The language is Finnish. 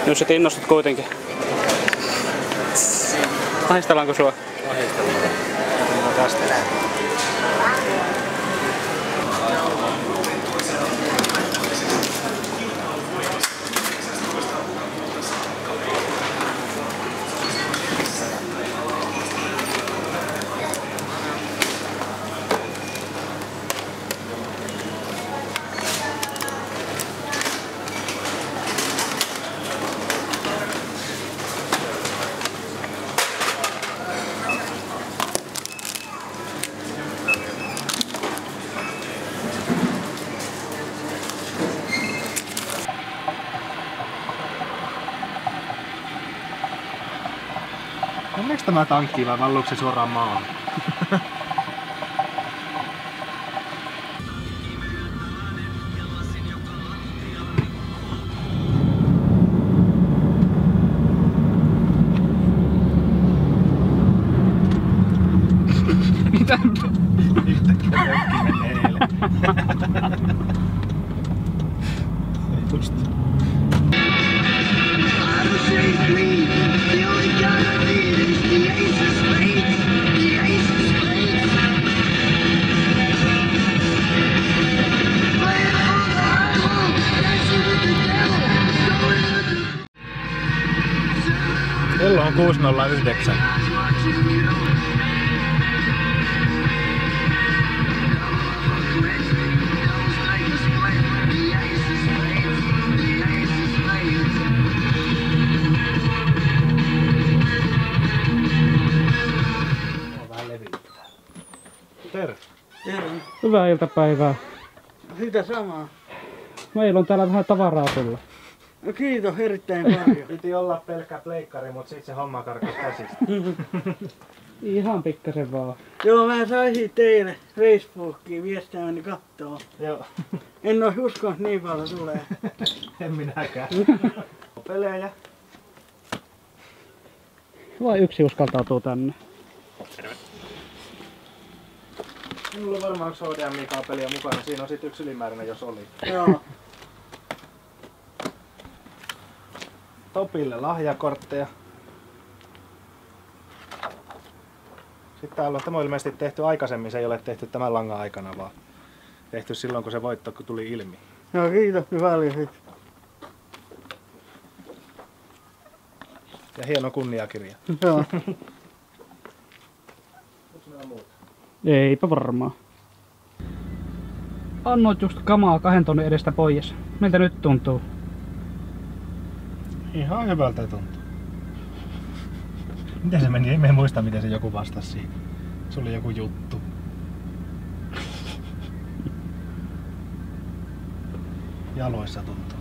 Nyt sit innostut kuitenkin. Ahdistellaanko sua? Ahdistellaan. Tästä näin. Meneekö tämä tankkiin vai valluuko se suoraan maahan? Mitä? Yhtäkkiä mökki menee eilen. Just. Kello on 6:09. Terve. Terve. Hyvää iltapäivää. Sitä samaa. Meillä on täällä vähän tavaraa sulle. No kiitos erittäin paljon. Piti olla pelkkä pleikkari, mutta sit se homma karkas käsistä. Ihan pikkasen vaan. Joo, mä saisin teille Facebookiin viestiäni kattoo. Joo. En oo uskonut niin paljon tulee. En minäkään. Pelejä. Vai yksi uskaltautuu tänne? Minulla on varmaan yksi HDMI-kaapelia mukana. Siinä on sit yksi ylimääräinen, jos oli. Joo. Topille lahjakortteja. Sitten täällä on, tämä on ilmeisesti tehty aikaisemmin, se ei ole tehty tämän langan aikana, vaan tehty silloin, kun se voitto tuli ilmi. Joo, kiitos paljon sit. Ja hieno kunniakirja. Joo. Onko meillä muuta? Eipä varmaan. Annoit just kamaa 2 tonnin edestä pois. Miltä nyt tuntuu? Ihan hyvältä tuntuu. Miten se meni? En muista, miten se joku vastasi siihen. Se oli joku juttu. Jaloissa tuntuu.